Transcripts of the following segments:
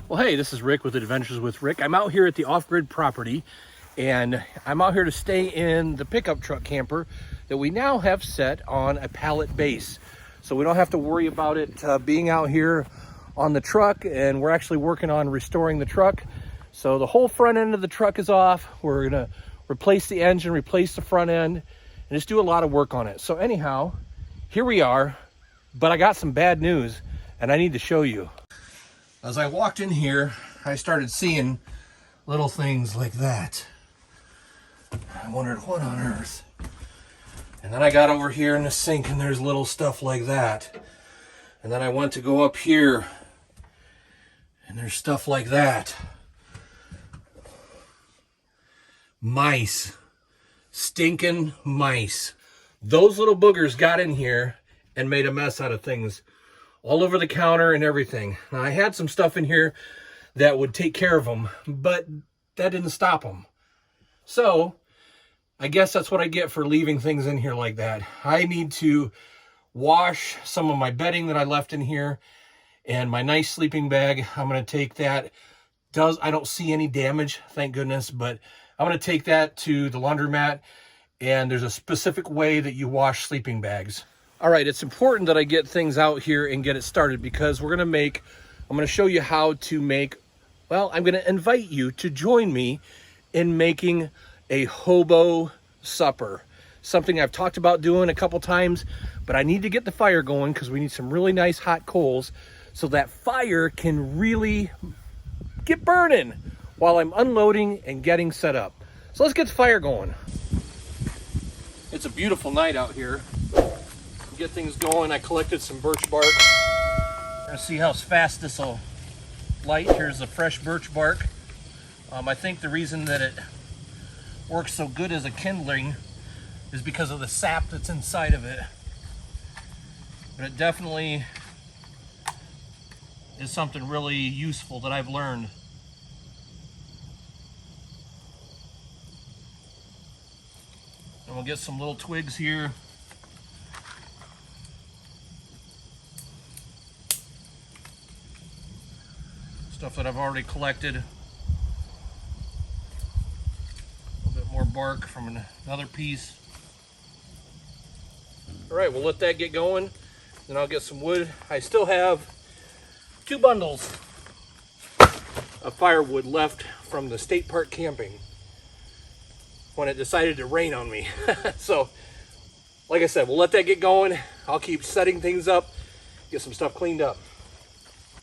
Well, hey, this is Rick with Adventures with Rick. I'm out here at the off-grid property, and I'm out here to stay in the pickup truck camper that we now have set on a pallet base. So we don't have to worry about it being out here on the truck, and we're actually working on restoring the truck. So the whole front end of the truck is off. We're gonna replace the engine, replace the front end, and just do a lot of work on it. So anyhow, here we are, but I got some bad news, and I need to show you. As I walked in here, I started seeing little things like that. I wondered, what on earth? And then I got over here in the sink and there's little stuff like that. And then I went to go up here and there's stuff like that. Mice. Stinking mice. Those little boogers got in here and made a mess out of things all over the counter and everything. Now, I had some stuff in here that would take care of them, but that didn't stop them. So I guess that's what I get for leaving things in here like that. I need to wash some of my bedding that I left in here and my nice sleeping bag. I'm going to take that. I don't see any damage, thank goodness, but I'm going to take that to the laundromat, and there's a specific way that you wash sleeping bags. All right, it's important that I get things out here and get it started, because I'm going to show you how to make, well, I'm going to invite you to join me in making a hobo supper. Something I've talked about doing a couple times, but I need to get the fire going because we need some really nice hot coals so that fire can really get burning while I'm unloading and getting set up. So let's get the fire going. It's a beautiful night out here. Get things going. I collected some birch bark. We're gonna see how fast this will light. Here's the fresh birch bark. I think the reason that it works so good as a kindling is because of the sap that's inside of it. But it definitely is something really useful that I've learned. And we'll get some little twigs here. Stuff that I've already collected. A little bit more bark from another piece. All right, we'll let that get going. Then I'll get some wood. I still have 2 bundles of firewood left from the state park camping when it decided to rain on me. So, like I said, we'll let that get going. I'll keep setting things up, get some stuff cleaned up.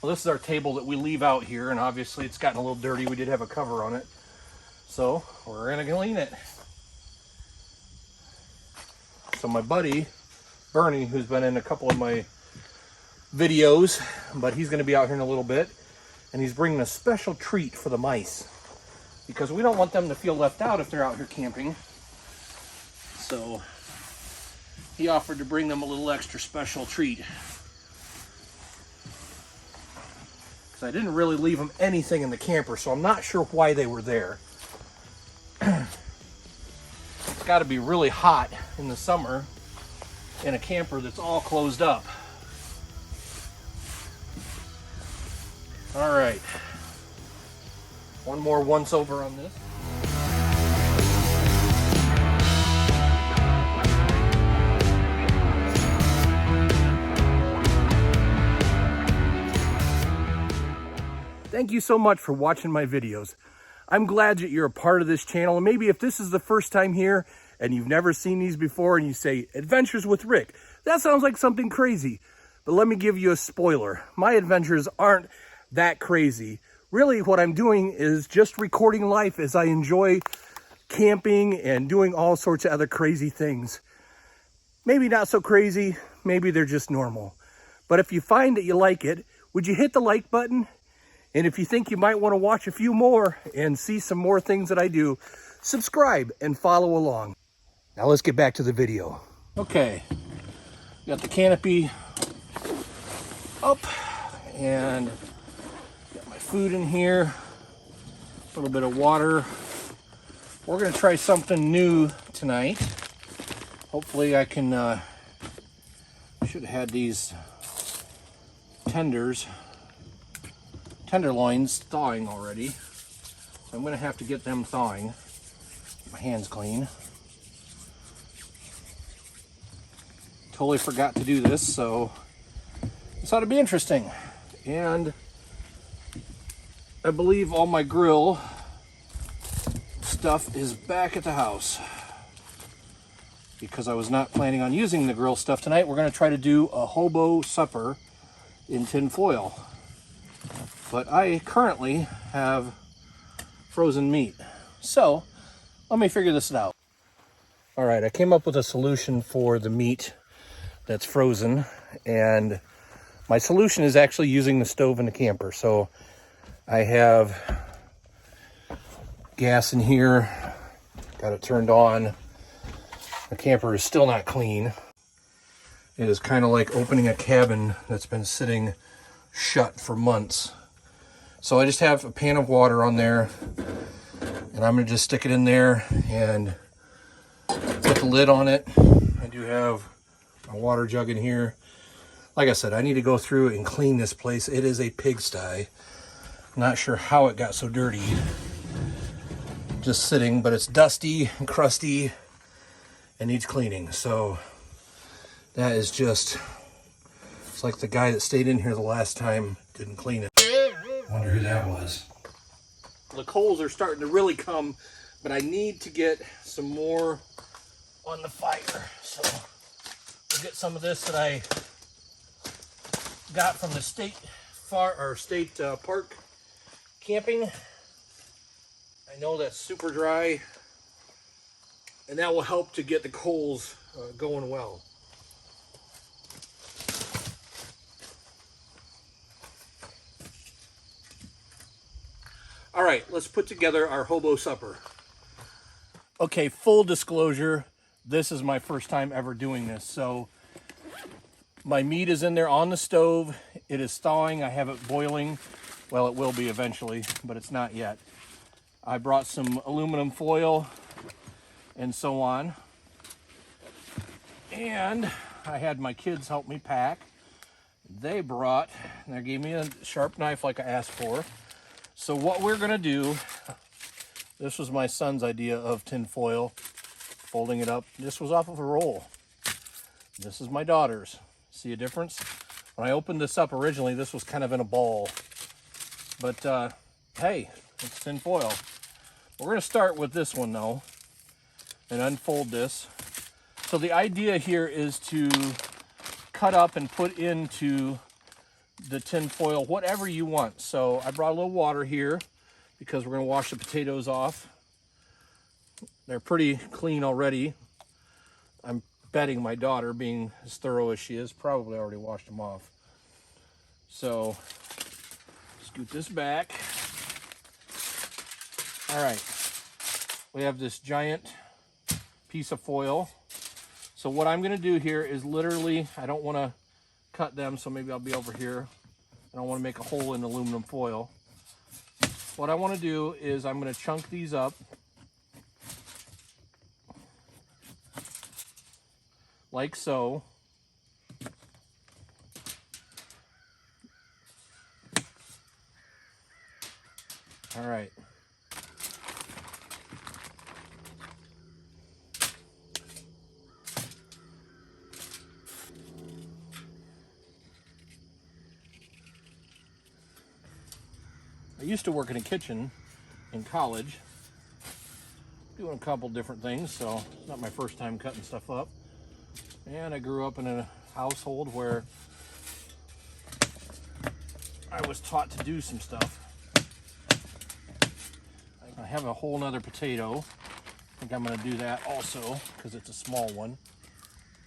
Well, this is our table that we leave out here, and obviously it's gotten a little dirty. We did have a cover on it, so we're gonna clean it. So my buddy Bernie, who's been in a couple of my videos, but he's gonna be out here in a little bit, and he's bringing a special treat for the mice because we don't want them to feel left out if they're out here camping. So he offered to bring them a little extra special treat. I didn't really leave them anything in the camper, so I'm not sure why they were there. It's got to be really hot in the summer in a camper that's all closed up. All right. One more once over on this. Thank you so much for watching my videos. I'm glad that you're a part of this channel. And maybe if this is the first time here and you've never seen these before and you say, Adventures with Rick, that sounds like something crazy. But let me give you a spoiler. My adventures aren't that crazy. Really, what I'm doing is just recording life as I enjoy camping and doing all sorts of other crazy things. Maybe not so crazy, maybe they're just normal. But if you find that you like it, would you hit the like button? And if you think you might want to watch a few more and see some more things that I do, subscribe and follow along. Now let's get back to the video. Okay, got the canopy up and got my food in here, a little bit of water. We're gonna try something new tonight. Hopefully I can, should have had these tenders tenderloins thawing already. So I'm going to have to get them thawing. Get my hands clean. Totally forgot to do this, so this ought to be interesting. And I believe all my grill stuff is back at the house. Because I was not planning on using the grill stuff tonight, we're going to try to do a hobo supper in tin foil. But I currently have frozen meat. So let me figure this out. All right, I came up with a solution for the meat that's frozen, and my solution is actually using the stove in the camper. So I have gas in here, got it turned on. The camper is still not clean. It is kind of like opening a cabin that's been sitting shut for months. So I just have a pan of water on there, and I'm gonna just stick it in there and put the lid on it. I do have a water jug in here. Like I said, I need to go through and clean this place. It is a pigsty. I'm not sure how it got so dirty. Just sitting, but it's dusty and crusty and needs cleaning. So that is just, it's like the guy that stayed in here the last time didn't clean it. Wonder who that was. The coals are starting to really come, but I need to get some more on the fire. So we'll get some of this that I got from the state park camping. I know that's super dry, and that will help to get the coals going well. All right, let's put together our hobo supper. Okay, full disclosure, this is my first time ever doing this. So my meat is in there on the stove. It is thawing. I have it boiling. Well, it will be eventually, but it's not yet. I brought some aluminum foil and so on. And I had my kids help me pack. They gave me a sharp knife like I asked for. So what we're gonna do, this was my son's idea of tin foil, folding it up. This was off of a roll. This is my daughter's. See a difference? When I opened this up originally, this was kind of in a ball. But hey, it's tin foil. We're gonna start with this one though, and unfold this. So the idea here is to cut up and put into the tin foil whatever you want. So I brought a little water here because we're going to wash the potatoes off. They're pretty clean already. I'm betting my daughter, being as thorough as she is, probably already washed them off. So scoot this back. All right, we have this giant piece of foil. So what I'm going to do here is literally, I don't want to cut them, so maybe I'll be over here. I don't want to make a hole in the aluminum foil. What I want to do is I'm going to chunk these up like so. All right. I used to work in a kitchen in college, doing a couple different things, so it's not my first time cutting stuff up. And I grew up in a household where I was taught to do some stuff. I have a whole nother potato. I think I'm going to do that also because it's a small one.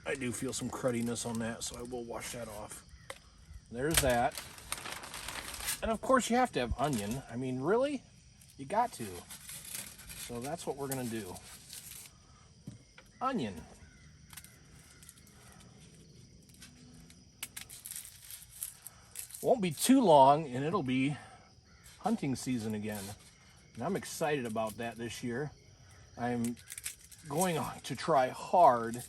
I do feel some crudiness on that, so I will wash that off. There's that. And of course you have to have onion. I mean, really? You got to. So that's what we're gonna do. Onion. Won't be too long and it'll be hunting season again. And I'm excited about that this year. I'm going to try hard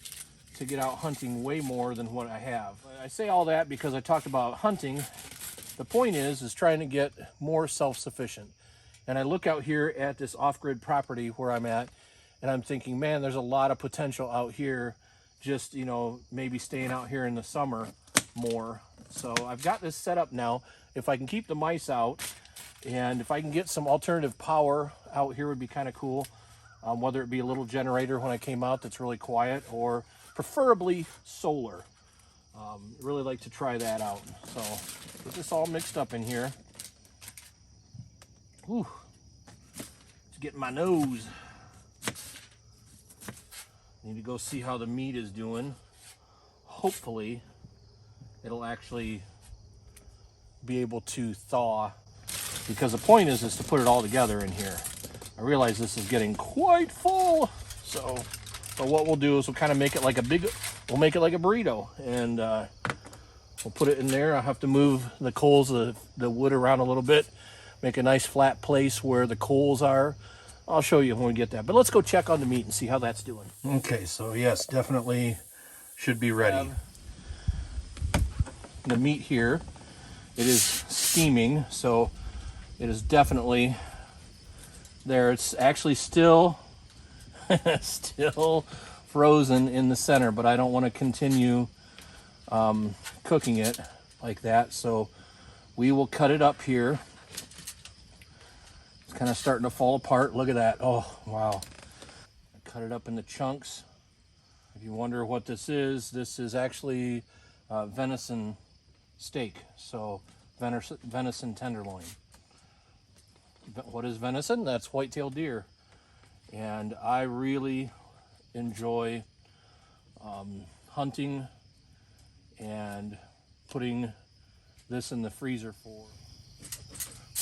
to get out hunting way more than what I have. I say all that because I talked about hunting the point is trying to get more self-sufficient. And I look out here at this off-grid property where I'm at, and I'm thinking, man, there's a lot of potential out here, just, you know, maybe staying out here in the summer more. So I've got this set up now. If I can keep the mice out, and if I can get some alternative power out here would be kind of cool. Whether it be a little generator when I came out that's really quiet, or preferably solar. Really like to try that out. So get this all mixed up in here. Whew. It's getting my nose. Need to go see how the meat is doing. Hopefully it'll actually be able to thaw, because the point is to put it all together in here. I realize this is getting quite full, so but what we'll do is we'll kind of make it like we'll make it like a burrito, and we'll put it in there. I'll have to move the coals, the wood around a little bit, make a nice flat place where the coals are. I'll show you when we get that, but let's go check on the meat and see how that's doing. Okay, so yes, definitely should be ready. The meat here, it is steaming, so it is definitely there. It's actually still still frozen in the center, but I don't want to continue cooking it like that, so we will cut it up here. It's kind of starting to fall apart. Look at that. Oh wow. I cut it up into chunks. If you wonder what this is actually venison steak, so venison tenderloin. What is venison? That's white-tailed deer. And I really enjoy hunting and putting this in the freezer for.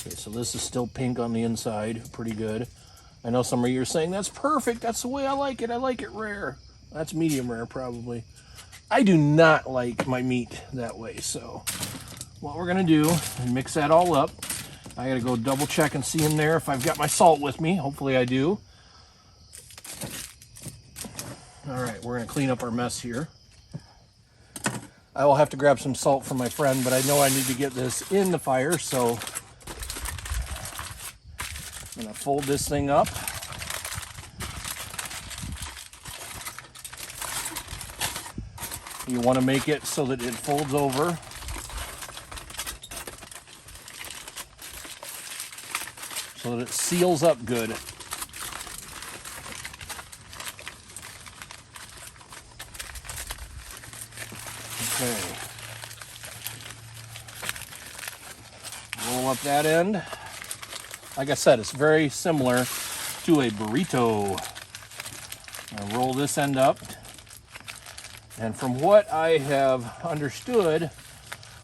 Okay, so this is still pink on the inside, pretty good. I know some of you are saying, that's perfect, that's the way I like it rare. That's medium rare probably. I do not like my meat that way, so what we're gonna do is mix that all up. I gotta go double check and see in there if I've got my salt with me. Hopefully I do. All right, we're gonna clean up our mess here. I will have to grab some salt from my friend, but I know I need to get this in the fire, so I'm gonna fold this thing up. You wanna make it so that it folds over. So that it seals up good. Okay. Roll up that end. Like I said, it's very similar to a burrito. I'll roll this end up. And from what I have understood,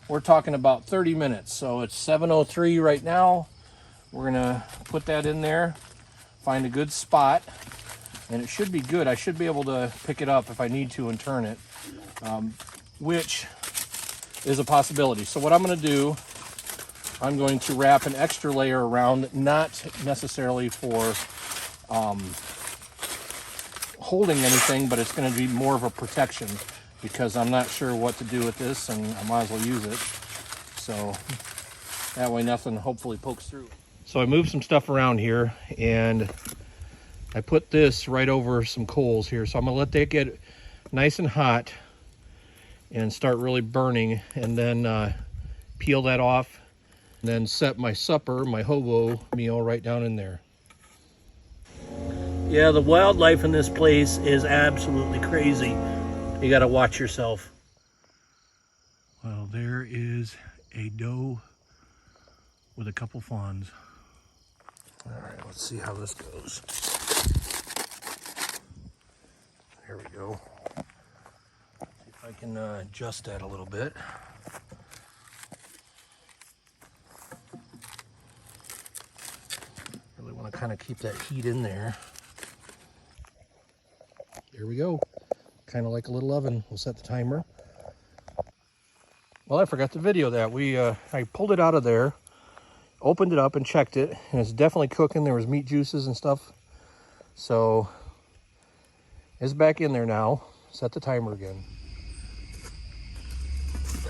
we're talking about 30 minutes. So it's 7:03 right now. We're gonna put that in there, find a good spot, and it should be good. I should be able to pick it up if I need to and turn it, which is a possibility. So what I'm gonna do, I'm going to wrap an extra layer around, not necessarily for holding anything, but it's gonna be more of a protection because I'm not sure what to do with this and I might as well use it. So that way nothing hopefully pokes through. So I moved some stuff around here and I put this right over some coals here. So I'm gonna let that get nice and hot and start really burning, and then peel that off and then set my supper, my hobo meal right down in there. Yeah, the wildlife in this place is absolutely crazy. You gotta watch yourself. Well, there is a doe with a couple fawns. All right, let's see how this goes. There we go. See if I can adjust that a little bit. Really want to kind of keep that heat in there. There we go. Kind of like a little oven. We'll set the timer. Well, I forgot to video that. I pulled it out of there, opened it up and checked it, and it's definitely cooking. There was meat juices and stuff. So it's back in there now. Set the timer again.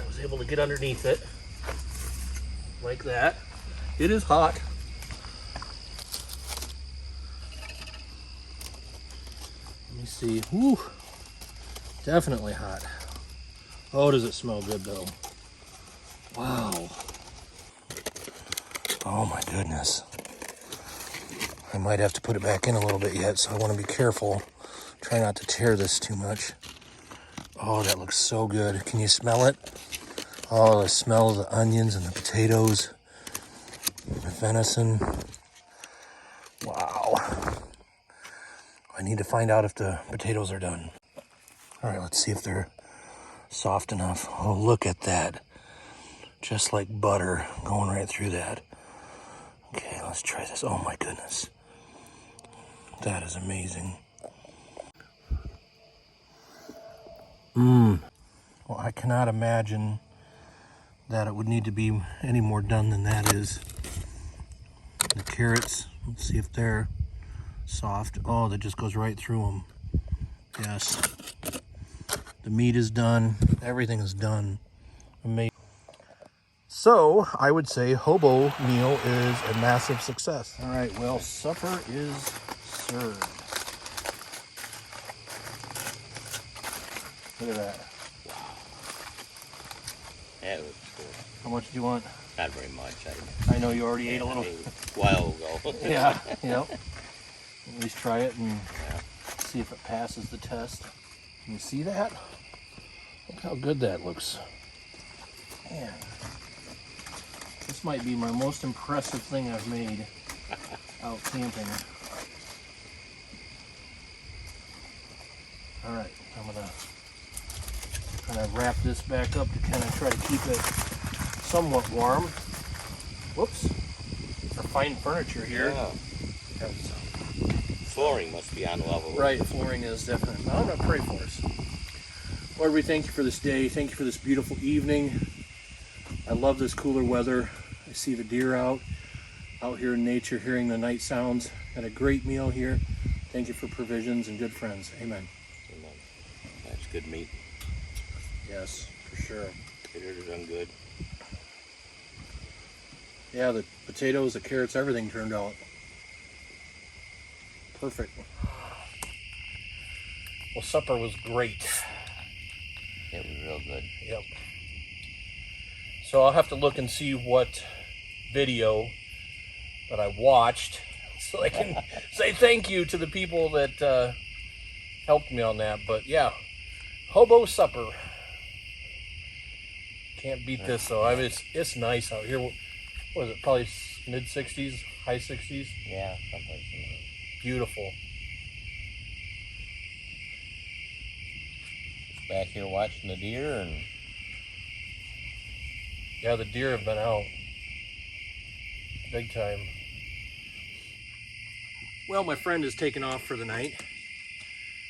I was able to get underneath it. like that. It is hot. Let me see. Woo, definitely hot. Oh, does it smell good though? Wow. Oh my goodness. I might have to put it back in a little bit yet, so I want to be careful. Try not to tear this too much. Oh, that looks so good. Can you smell it? Oh, the smell of the onions and the potatoes, the venison. Wow. I need to find out if the potatoes are done. All right, let's see if they're soft enough. Oh, look at that. Just like butter going right through that. Okay, let's try this. Oh my goodness. That is amazing. Well, I cannot imagine that it would need to be any more done than that is. The carrots, let's see if they're soft. Oh, that just goes right through them. Yes. The meat is done. Everything is done. Amazing. So, I would say hobo meal is a massive success. All right, well, supper is served. Look at that. That looks good. How much do you want? Not very much. I know you already ate a little. A while ago. Yeah, yep. At least try it and see if it passes the test. Can you see that? Look how good that looks. Man, this might be my most impressive thing I've made out camping. All right, I'm gonna kind of wrap this back up to kind of try to keep it somewhat warm. Whoops, our fine furniture here. Yeah. Flooring must be on level. Right, flooring is definitely. I'm going to pray for us. Lord, we thank you for this day. Thank you for this beautiful evening. I love this cooler weather. I see the deer out here in nature, hearing the night sounds. Had a great meal here. Thank you for provisions and good friends. Amen. Amen. That's good meat. Yes, for sure. Potatoes are done good. Yeah, the potatoes, the carrots, everything turned out perfect. Well, supper was great. It was real good. Yep. So I'll have to look and see what video that I watched so I can say thank you to the people that helped me on that. But yeah, hobo supper. Can't beat this though. I mean, it's nice out here. What is it? Probably mid 60s, high 60s. Yeah, someplace in there. Beautiful. Back here watching the deer, and Yeah, the deer have been out big time. Well, my friend is taking off for the night,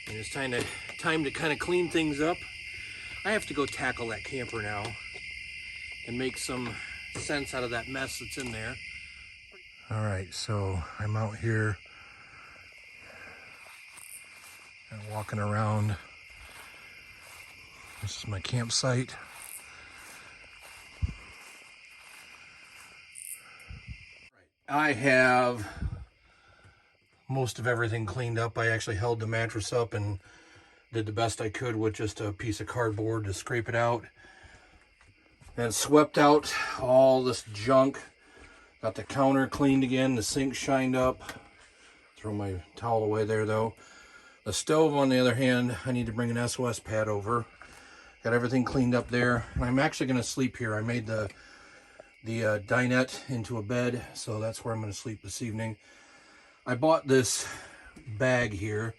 and it's time to kind of clean things up. I have to go tackle that camper now and make some sense out of that mess that's in there. All right, so I'm out here and walking around. This is my campsite. I have most of everything cleaned up. I actually held the mattress up and did the best I could with just a piece of cardboard to scrape it out. And swept out all this junk. Got the counter cleaned again, the sink shined up. Throw my towel away there though. The stove, on the other hand, I need to bring an SOS pad over. Got everything cleaned up there. And I'm actually going to sleep here. I made the dinette into a bed, so that's where I'm going to sleep this evening. I bought this bag here,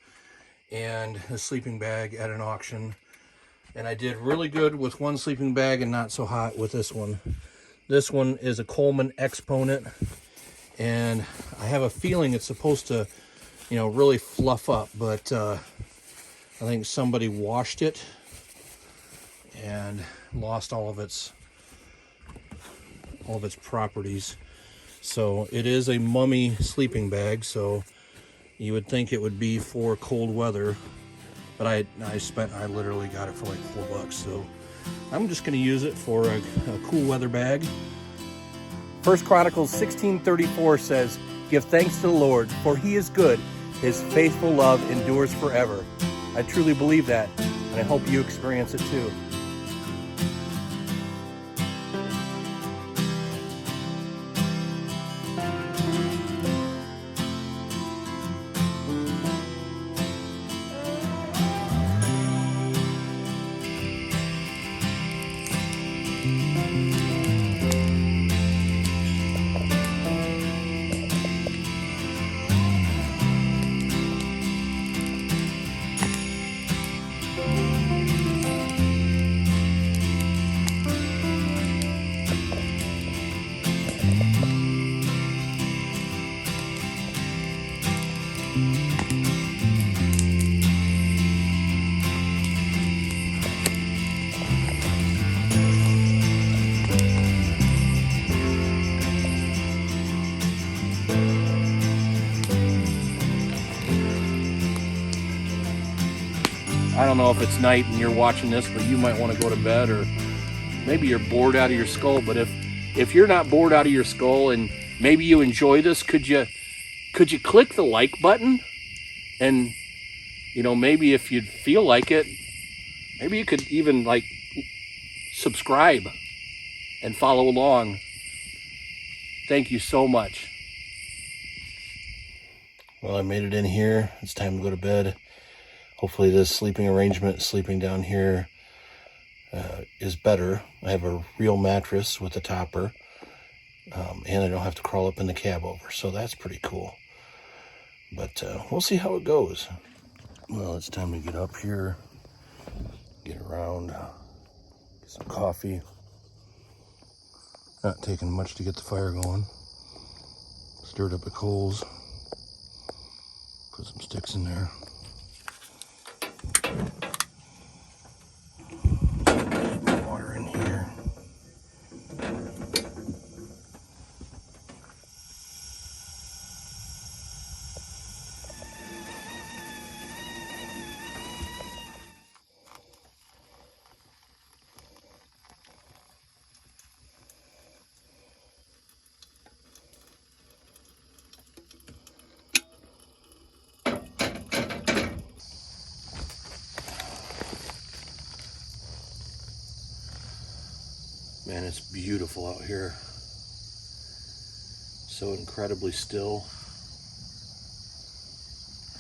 and a sleeping bag at an auction. And I did really good with one sleeping bag and not so hot with this one. This one is a Coleman Exponent, and I have a feeling it's supposed to, really fluff up, but I think somebody washed it and lost all of its properties. So it is a mummy sleeping bag, so you would think it would be for cold weather, but I literally got it for like $4, so I'm just going to use it for a cool weather bag. 1 Chronicles 16:34 says, "Give thanks to the Lord, for he is good. His faithful love endures forever." I truly believe that, and I hope you experience it too. I don't know if it's night and you're watching this, but you might want to go to bed, or maybe you're bored out of your skull. But if you're not bored out of your skull and maybe you enjoy this, could you click the like button? And maybe if you'd feel like it, maybe you could even like subscribe and follow along. Thank you so much. Well, I made it in here. It's time to go to bed. Hopefully this sleeping arrangement, sleeping down here, is better. I have a real mattress with a topper, and I don't have to crawl up in the cab over, so that's pretty cool. But we'll see how it goes. Well, it's time to get up here, get around, get some coffee. Not taking much to get the fire going. Stirred up the coals, put some sticks in there. Water in here. Man, it's beautiful out here. So incredibly still.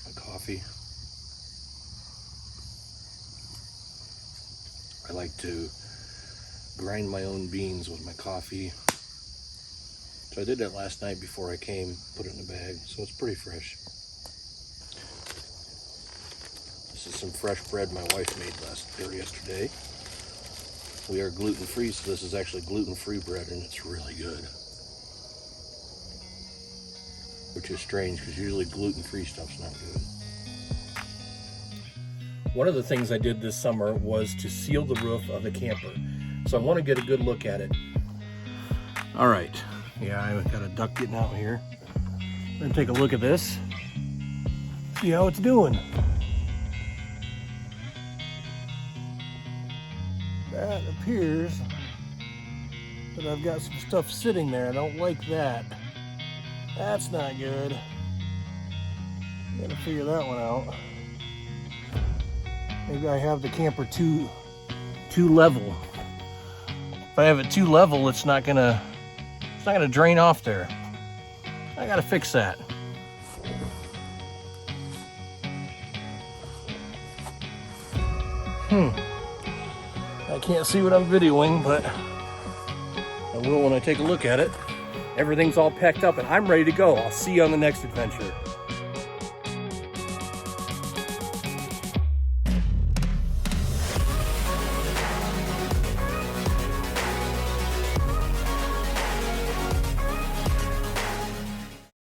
My coffee. I like to grind my own beans with my coffee. So I did that last night before I came, put it in a bag, so it's pretty fresh. This is some fresh bread my wife made yesterday. We are gluten-free, so this is actually gluten-free bread, and it's really good. Which is strange, because usually gluten-free stuff's not good. One of the things I did this summer was to seal the roof of the camper. So I want to get a good look at it. All right. Yeah, I've got a duck getting out here. I'm going to take a look at this. See how it's doing. That appears that I've got some stuff sitting there. I don't like that. That's not good. Gotta figure that one out. Maybe I have the camper too level. If I have it too level, it's not gonna drain off there. I gotta fix that. I can't see what I'm videoing, but I will when I take a look at it. Everything's all packed up and I'm ready to go. I'll see you on the next adventure.